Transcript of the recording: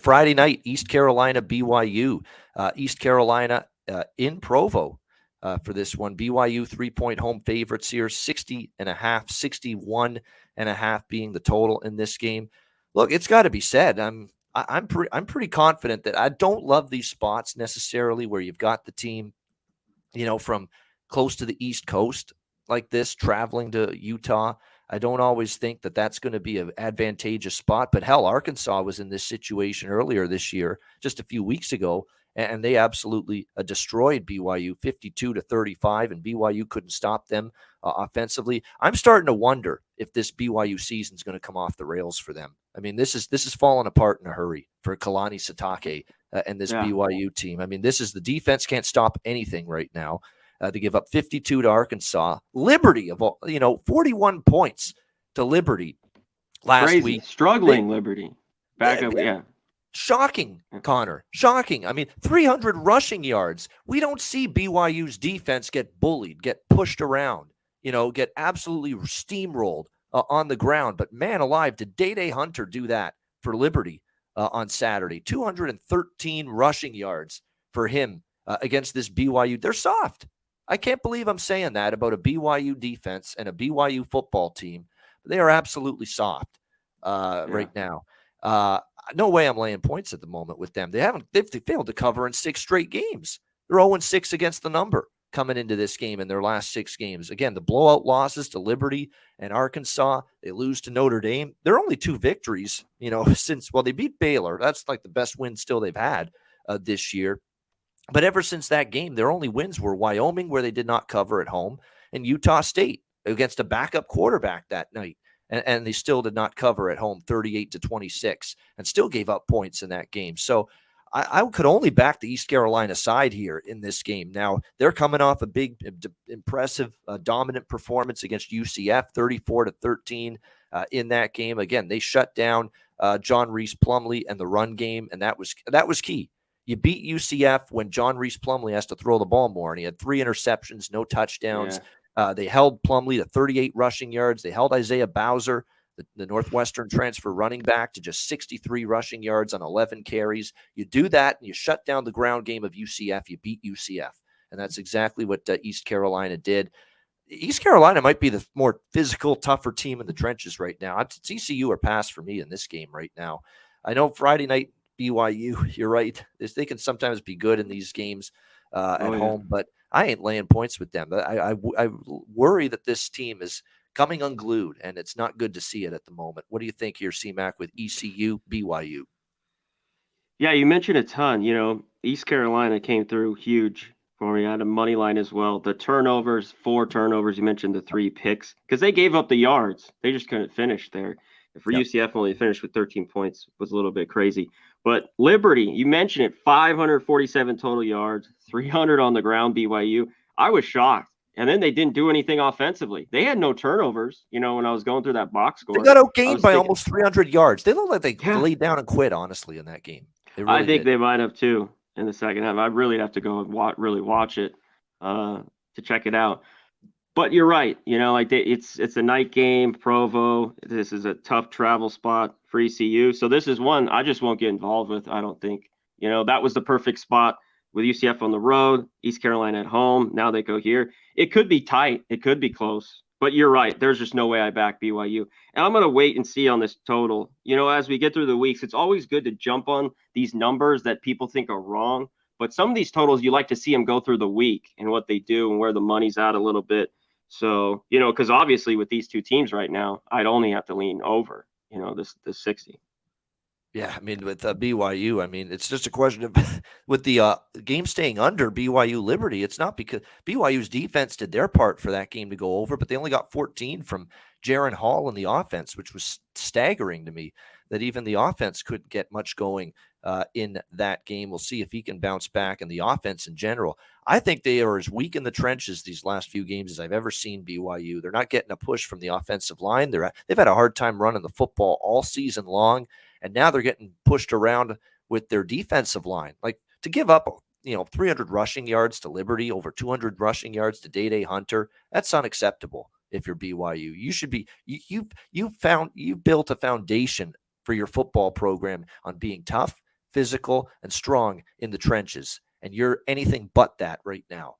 Friday night, East Carolina, BYU. East Carolina in Provo for this one. BYU 3-point home favorites here, 60.5, 61.5 being the total in this game. Look, it's got to be said. I'm pretty confident that I don't love these spots necessarily where you've got the team, from close to the East Coast like this, traveling to Utah. I don't always think that that's going to be an advantageous spot. But hell, Arkansas was in this situation earlier this year, just a few weeks ago, and they absolutely destroyed BYU 52-35, and BYU couldn't stop them offensively. I'm starting to wonder if this BYU season is going to come off the rails for them. I mean, this is falling apart in a hurry for Kalani Sitake and this BYU team. I mean, the defense can't stop anything right now. To give up 52 to Arkansas. Liberty of all, 41 points to Liberty last week. Struggling Liberty. Back up, yeah. Shocking, Conor. Shocking. I mean, 300 rushing yards. We don't see BYU's defense get bullied, get pushed around, get absolutely steamrolled on the ground. But man alive, did Day Hunter do that for Liberty on Saturday? 213 rushing yards for him against this BYU. They're soft. I can't believe I'm saying that about a BYU defense and a BYU football team. They are absolutely soft right now. No way I'm laying points at the moment with them. They've failed to cover in 6 straight games. They're 0-6 against the number coming into this game in their last 6 games. Again, the blowout losses to Liberty and Arkansas. They lose to Notre Dame. They're only 2 victories, since they beat Baylor. That's like the best win still they've had this year. But ever since that game, their only wins were Wyoming, where they did not cover at home, and Utah State against a backup quarterback that night. And they still did not cover at home 38-26 and still gave up points in that game. So I could only back the East Carolina side here in this game. Now, they're coming off a big, impressive, dominant performance against UCF, 34-13 in that game. Again, they shut down John Reese Plumlee and the run game, and that was key. You beat UCF when John Reese Plumlee has to throw the ball more, and he had 3 interceptions, no touchdowns. Yeah. They held Plumlee to 38 rushing yards. They held Isaiah Bowser, the Northwestern transfer running back, to just 63 rushing yards on 11 carries. You do that, and you shut down the ground game of UCF. You beat UCF, and that's exactly what East Carolina did. East Carolina might be the more physical, tougher team in the trenches right now. It's ECU or pass for me in this game right now. I know Friday night, BYU, you're right. They can sometimes be good in these games at home, but I ain't laying points with them. I worry that this team is coming unglued, and it's not good to see it at the moment. What do you think here, C-Mac, with ECU, BYU? Yeah, you mentioned a ton. East Carolina came through huge for me. I had a money line as well. The turnovers, 4 turnovers. You mentioned the 3 picks because they gave up the yards. They just couldn't finish there. For UCF, only finished with 13 points was a little bit crazy. But Liberty, you mentioned it, 547 total yards, 300 on the ground, BYU. I was shocked. And then they didn't do anything offensively. They had no turnovers, when I was going through that box score. They got outgained by almost 300 yards. They looked like they laid down and quit, honestly, in that game. I think they might have, too, in the second half. I really have to go and really watch it to check it out. But you're right. It's a night game, Provo. This is a tough travel spot for ECU. So this is one I just won't get involved with, I don't think. That was the perfect spot with UCF on the road, East Carolina at home. Now they go here. It could be tight. It could be close. But you're right. There's just no way I back BYU. And I'm going to wait and see on this total. As we get through the weeks, it's always good to jump on these numbers that people think are wrong. But some of these totals, you like to see them go through the week and what they do and where the money's at a little bit. So, because obviously with these 2 teams right now, I'd only have to lean over, this 60. Yeah, I mean, with BYU, I mean, it's just a question of with the game staying under BYU Liberty. It's not because BYU's defense did their part for that game to go over, but they only got 14 from Jaron Hall in the offense, which was staggering to me that even the offense couldn't get much going in that game. We'll see if he can bounce back, and the offense in general. I think they are as weak in the trenches these last few games as I've ever seen BYU. They're not getting a push from the offensive line. They've had a hard time running the football all season long, and now they're getting pushed around with their defensive line. Like, to give up 300 rushing yards to Liberty, over 200 rushing yards to Day Hunter, that's unacceptable. If you're BYU, you should be you built a foundation for your football program on being tough physical, and strong in the trenches. And you're anything but that right now.